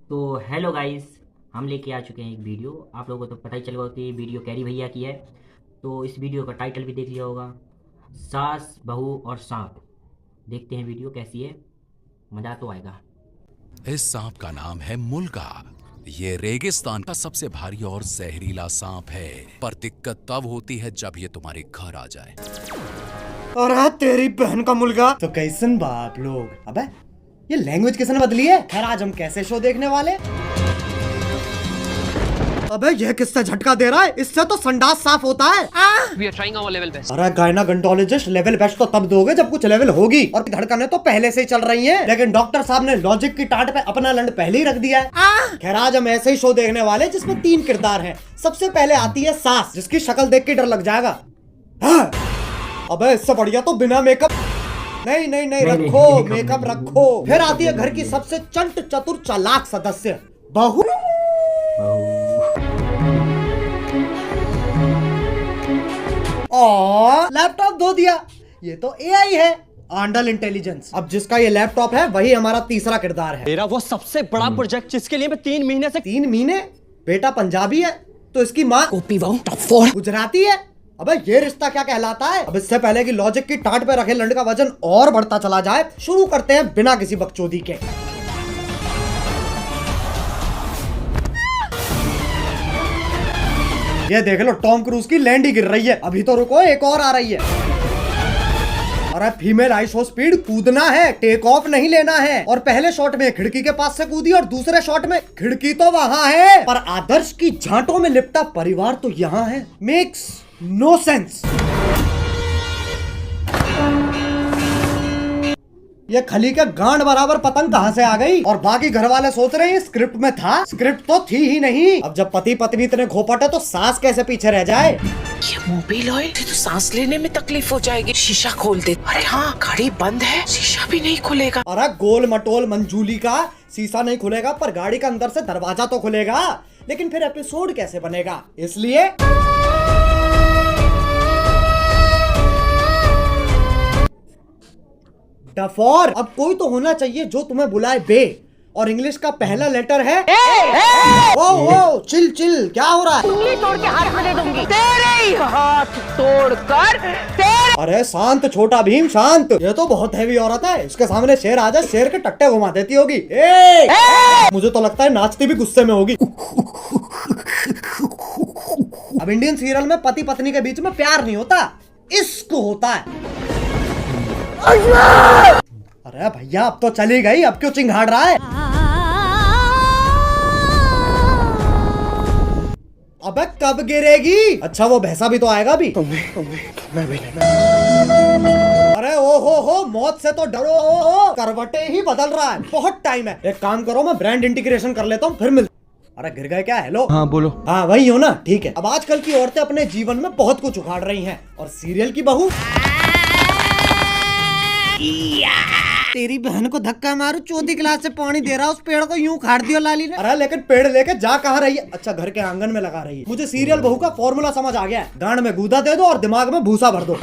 तो hello guys, हम लेके आ चुके हैं एक वीडियो। आप लोगों को तो पता ही चल गया कि ये वीडियो कैरी भैया की है। तो इस वीडियो का टाइटल भी देख लिया होगा, सास बहू और सांप। देखते हैं वीडियो कैसी है, मज़ा तो आएगा। इस सांप का नाम है मुल्का। ये रेगिस्तान का सबसे भारी और जहरीला सांप है, पर दिक्कत तब होती है जब ये तुम्हारे घर आ जाए। और तेरी बहन का मुल्का तो कैसन बाप लोग। अबे ये लैंग्वेज किसने बदली है। खैर आज हम कैसे शो देखने वाले। अबे ये किससे झटका दे रहा है, इससे तो संडास साफ होता है। We are trying our level best. अरे गायनाकोलॉजिस्ट लेवल बेस्ट तो तब दोगे जब कुछ लेवल होगी, और धड़कनें तो पहले से ही चल रही हैं। लेकिन डॉक्टर साहब ने लॉजिक की टाट पे अपना लंड पहले ही रख दिया है। खैर आज हम ऐसे ही शो देखने वाले जिसमें 3 किरदार हैं। सबसे पहले आती है सास, जिसकी शक्ल देख के डर लग जाएगा। अबे इससे बढ़िया तो बिना मेकअप। नहीं रखो मेकअप रखो। फिर आती है घर की सबसे चंट चतुर चालाक सदस्य बहू। लैपटॉप धो दिया, ये तो एआई है, आंडल इंटेलिजेंस। अब जिसका ये लैपटॉप है वही हमारा तीसरा किरदार है। मेरा वो सबसे बड़ा प्रोजेक्ट जिसके लिए मैं 3 महीने से 3 महीने। बेटा पंजाबी है तो इसकी माँ गुजराती है। अबे ये रिश्ता क्या कहलाता है। अब इससे पहले कि लॉजिक की टाट पे रखे लंड का वजन और बढ़ता चला जाए, शुरू करते हैं बिना किसी बकचोदी के। ये देख लो टॉम क्रूज की लैंड ही गिर रही है। अभी तो रुको, एक और आ रही है। अरे फीमेल आइसो स्पीड कूदना है, टेक ऑफ नहीं लेना है। और पहले शॉट में खिड़की के पास से कूदी और दूसरे शॉट में खिड़की तो वहां है पर आदर्श की झांटों में लिपटा परिवार तो यहाँ है। Makes no sense. ये खली के गांड बराबर पतंग कहां से आ गई। और बाकी घर वाले सोच रहे हैं स्क्रिप्ट में था, स्क्रिप्ट तो थी ही नहीं। अब जब पति पत्नी इतने घोपट है तो सास कैसे पीछे रह जाए। ये मोबिल ऑयल तो सांस लेने में तकलीफ हो जाएगी। शीशा खोल दे। अरे हाँ गाड़ी बंद है, शीशा भी नहीं खुलेगा। अरे गोल मटोल मंजूली का शीशा नहीं खुलेगा पर गाड़ी का अंदर से दरवाजा तो खुलेगा। लेकिन फिर एपिसोड कैसे बनेगा, इसलिए डफोर अब कोई तो होना चाहिए जो तुम्हें बुलाए बे। और इंग्लिश का पहला लेटर है ओ चिल क्या हो रहा है। उंगली तोड़ के हाथ में दे दूंगी। तेरे ही हाथ तोड़कर तेरे। अरे शांत छोटा भीम शांत। ये तो बहुत हैवी औरत है, इसके सामने शेर आ जाए शेर के टट्टे घुमा देती होगी। मुझे तो लगता है नाचती भी गुस्से में होगी। अब इंडियन सीरियल में पति पत्नी के बीच में प्यार नहीं होता, इश्क होता है। अरे भैया अब तो चली गई, अब क्यों चिंघाड़ रहा है। अबे कब गिरेगी। अच्छा वो भैंसा भी तो आएगा भी। अरे ओ मौत से तो डरो, करवटे ही बदल रहा है, बहुत टाइम है। एक काम करो मैं ब्रांड इंटीग्रेशन कर लेता हूँ फिर मिल। अरे गिर गए क्या। हेलो हाँ बोलो। हाँ वही हो ना, ठीक है। अब आजकल की औरतें अपने जीवन में बहुत कुछ उखाड़ रही हैं और सीरियल की बहू। तेरी बहन को धक्का मारू, चौथी क्लास से पानी दे रहा उस पेड़ को यूं उखाड़ दियो लाली ने। अरे लेकिन पेड़ लेके जा कहाँ रही है। अच्छा घर के आंगन में लगा रही है। मुझे सीरियल बहू का फॉर्मूला समझ आ गया है, गांड में गूदा दे दो और दिमाग में भूसा भर दो।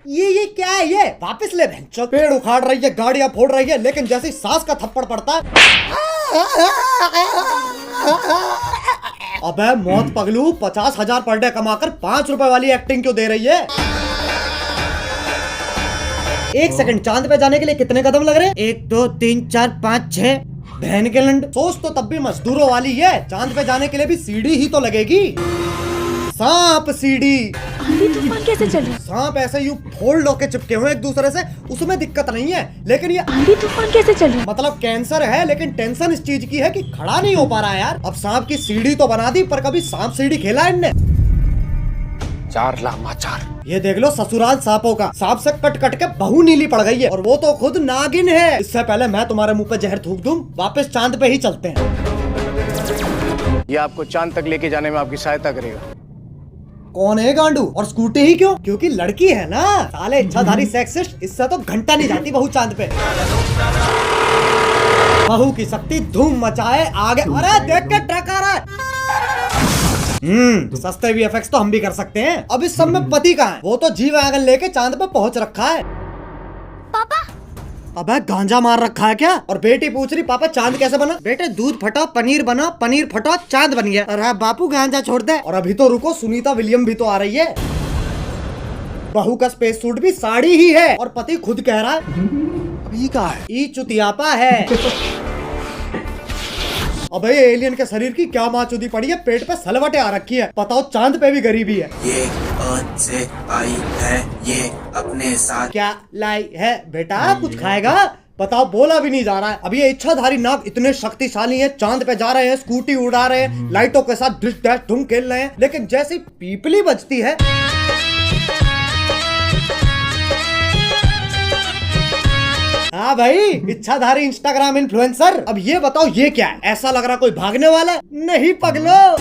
ये क्या है, ये वापस ले बहन। पेड़ उखाड़ रही है, गाड़ियां फोड़ रही है, लेकिन जैसे सास का थप्पड़ पड़ता है। अबे मौत पगलू, 50,000 पर डे कमाकर 5 रुपए वाली एक्टिंग क्यों दे रही है। 1 सेकंड, चांद पे जाने के लिए कितने कदम लग रहे हैं। 1 2 3 4 5 6। बहन के लंड, सोच तो तब भी मजदूरों वाली है। चांद पे जाने के लिए भी सीढ़ी ही तो लगेगी। सांप सीढ़ी। आंधी तूफान कैसे चल रहा है। सांप ऐसे यूं फोल्ड होके चिपके हुए एक दूसरे से, उसमें दिक्कत नहीं है। लेकिन ये आंधी तूफान कैसे चल रहा है। मतलब कैंसर है, लेकिन टेंशन इस चीज की है कि खड़ा नहीं हो पा रहा है यार। अब सांप की सीढ़ी तो बना दी, पर कभी सांप सीढ़ी खेला है इनने। 4 लामाचार। ये देख लो ससुराल सांपों का। सांप से कट कट के बहू नीली पड़ गई है और वो तो खुद नागिन है। इससे पहले मैं तुम्हारे मुंह पे जहर थूक दूं, वापस चांद पे ही चलते हैं। ये आपको चांद तक लेके जाने में आपकी सहायता करेगा। कौन है गांडू, और स्कूटी ही क्यों, क्योंकि लड़की है ना। साले इच्छाधारी सेक्सिस्ट, इससे तो घंटा नहीं जाती बहू चांद पे। बहू की शक्ति धूम मचाए आगे। अरे देख के ट्रक आ रहा है। सस्ते वीएफएक्स तो हम भी कर सकते हैं। अब इस सब में पति कहाँ है। वो तो जी वैगन लेके चांद पे पहुंच रखा है। पापा अबे गांजा मार रखा है क्या? और बेटी पूछ रही पापा चांद कैसे बना? बेटे दूध फटा पनीर बना, पनीर फटा चांद बन गया। अरे बापू गांजा छोड़ दे। और अभी तो रुको, सुनीता विलियम भी तो आ रही है। बहू का स्पेस सूट भी साड़ी ही है और पति खुद कह रहा है ये क्या है? ई चुतियापा है। अबे एलियन के शरीर की क्या माचुदी पड़ी है, पेट पे सलवटें आ रखी है। बताओ चांद पे भी गरीबी है। ये अर्थ से आई है, ये अपने साथ क्या लाई है बेटा? कुछ खाएगा? बताओ, बोला भी नहीं जा रहा है। अब ये इच्छाधारी नाग इतने शक्तिशाली हैं, चांद पे जा रहे हैं, स्कूटी उड़ा रहे हैं, लाइटों के साथ डिश डैश धूम खेल रहे हैं, लेकिन जैसी पीपली बजती है हाँ भाई, इच्छाधारी इंस्टाग्राम इन्फ्लुएंसर। अब ये बताओ ये क्या है? ऐसा लग रहा कोई भागने वाला है। नहीं पगलो,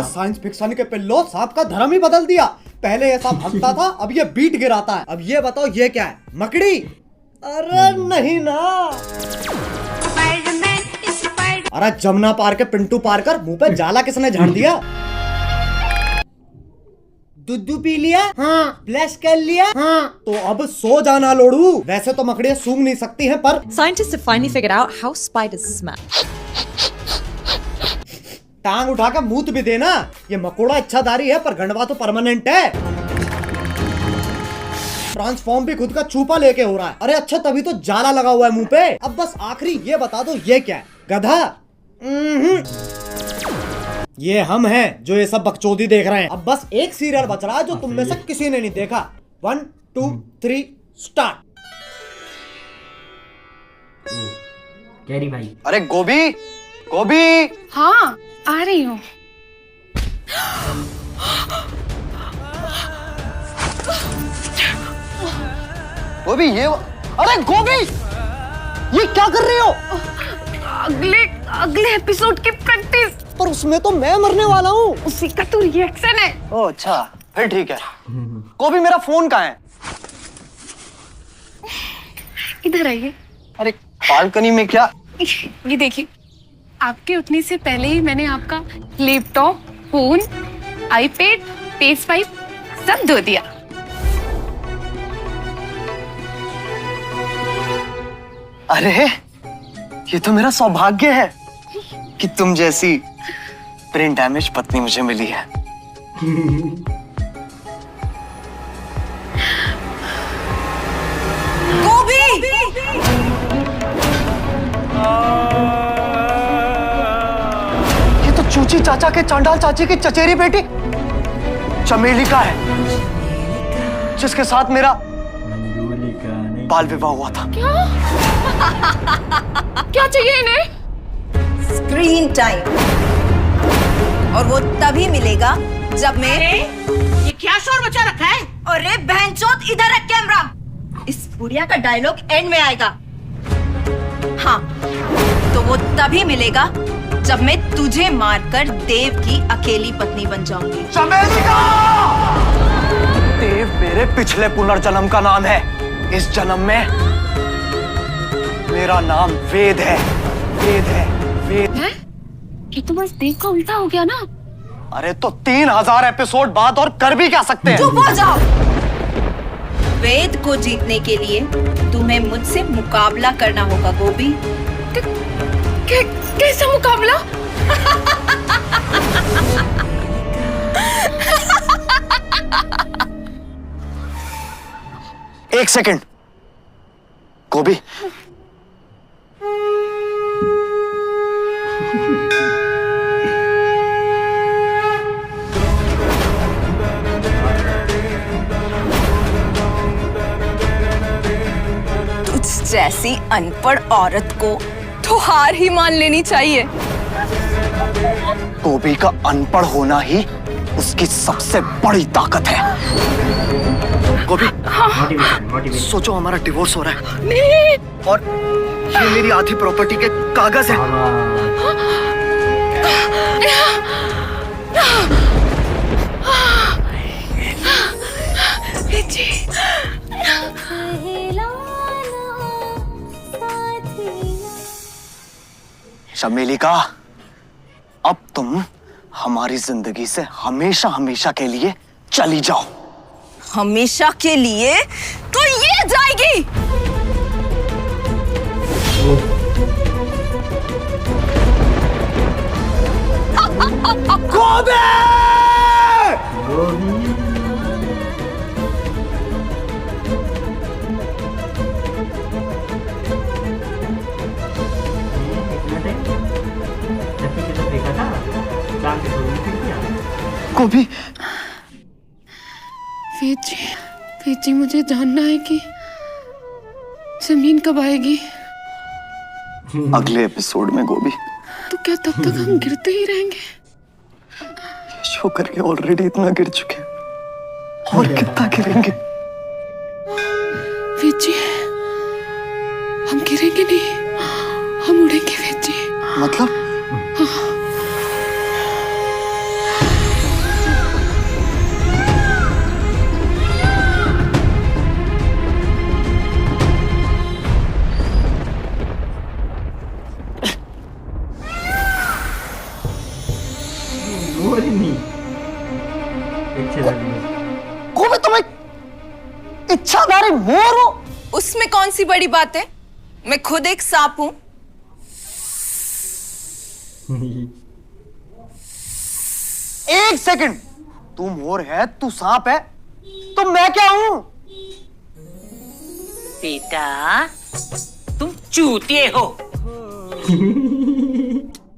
साइंस फिक्शन के पिल्लो सांप का धर्म ही बदल दिया। पहले ऐसा भागता था, अब ये बीट गिराता है। अब ये बताओ ये क्या है? मकड़ी? अरे नहीं ना। अरे जमुना पार के पिंटू पारकर, मुंह पे जाला किसने झाड़ दिया? दूध पी लिया? हाँ। ब्लश कर लिया? हाँ। तो अब सो जाना लोड़ू। वैसे तो मकड़ियाँ सूंघ नहीं सकती हैं, पर Scientists have finally figured out how spiders smell. टांग उठा कर मूत भी देना। ये मकोड़ा इच्छाधारी है, पर गंडवा तो परमानेंट है। ट्रांसफॉर्म भी खुद का चूपा लेके हो रहा है। अरे अच्छा, तभी तो जाला लगा हुआ है मुंह पे। अब बस आखिरी ये बता दो ये क्या है? गधा? ये हम हैं जो ये सब बकचोदी देख रहे हैं। अब बस एक सीरियल बच रहा है जो तुम में से किसी ने नहीं देखा। 1 2 3 स्टार्ट। कैरी भाई। अरे गोभी, गोभी। हाँ आ रही हूँ। गोभी अरे गोभी, ये क्या कर रही हो? अगले एपिसोड की प्रैक्टिस। पर उसमें तो मैं मरने वाला हूँ। उसी का तो रिएक्शन है। ओह अच्छा, फिर ठीक है। गोभी मेरा फोन कहाँ है? इधर आइए। अरे बालकनी में क्या? ये देखिए, आपके उठने से पहले ही मैंने आपका laptop, phone, iPad, page pipe सब धो दिया। अरे ये तो मेरा सौभाग्य है कि तुम जैसी ब्रेन डैमेज पत्नी मुझे मिली है। गोभी! ये तो चूची चाचा के चांडाल चाची की चचेरी बेटी चमेली का है, जिसके साथ मेरा बाल विवाह हुआ था। क्या चाहिए इन्हें? स्क्रीन टाइम, और वो तभी मिलेगा जब मैं। ये क्या शोर मचा रखा है? अरे बहनचोद, इधर है कैमरा। इस बुढ़िया का डायलॉग एंड में आएगा। हाँ, तो वो तभी मिलेगा जब मैं तुझे मारकर देव की अकेली पत्नी बन जाऊंगी। चमेली का! देव मेरे पिछले पुनर्जन्म का नाम है। इस जन्म में मेरा नाम वेद है। वेद है, वेद है? ये तो बस देव का उल्टा हो गया ना। अरे तो 3000 एपिसोड बाद और कर भी क्या सकते हैं? चुप हो जाओ। वेद को जीतने के लिए तुम्हें मुझसे मुकाबला करना होगा गोभी। कैसा मुकाबला? एक सेकंड गोभी, तुझ जैसी अनपढ़ औरत को तो हार ही मान लेनी चाहिए। गोभी का अनपढ़ होना ही उसकी सबसे बड़ी ताकत है। गोभी, सोचो हमारा डिवोर्स हो रहा है। नहीं। और ये मेरी आधी प्रॉपर्टी के कागज है। चमेली का, अब तुम हमारी जिंदगी से हमेशा हमेशा के लिए चली जाओ। हमेशा के लिए तो ये जाएगी। गोभी, वेद जी मुझे जानना है कि जमीन कब आएगी। अगले एपिसोड में गोभी। तो क्या तब तक हम गिरते ही रहेंगे? शो करके ऑलरेडी इतना गिर चुके हैं, और कितना गिरेंगे? वेद जी, हम गिरेंगे नहीं, हम उड़ेंगे वेद जी। मतलब? गोभी, तुम एक इच्छाधारी मोर हो। उसमें कौन सी बड़ी बात है? मैं खुद एक सांप हूं। एक सेकंड, तू मोर है, तू सांप है, तो मैं क्या हूं? बेटा, तुम चूतिए हो।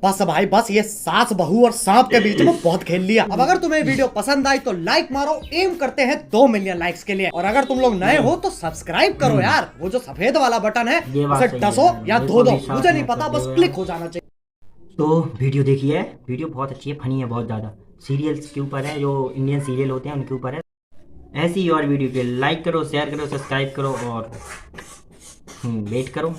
बस भाई बस, ये सास बहू और सांप के बीच में बहुत खेल लिया। अब अगर तुम्हें वीडियो पसंद आई तो लाइक मारो, एम करते हैं 2 मिलियन लाइक्स के लिए। और अगर तुम लोग नए हो तो सब्सक्राइब करो यार, वो जो सफेद वाला बटन है उसे डसो या धो दो, मुझे नहीं पता, बस क्लिक हो जाना चाहिए। तो वीडियो देखिए, वीडियो बहुत अच्छी है, फनी है बहुत ज़्यादा, सीरियल्स के ऊपर है, जो इंडियन सीरियल होते हैं उनके ऊपर है। ऐसी और वीडियो के लाइक करो, शेयर करो, सब्सक्राइब करो और वेट करो।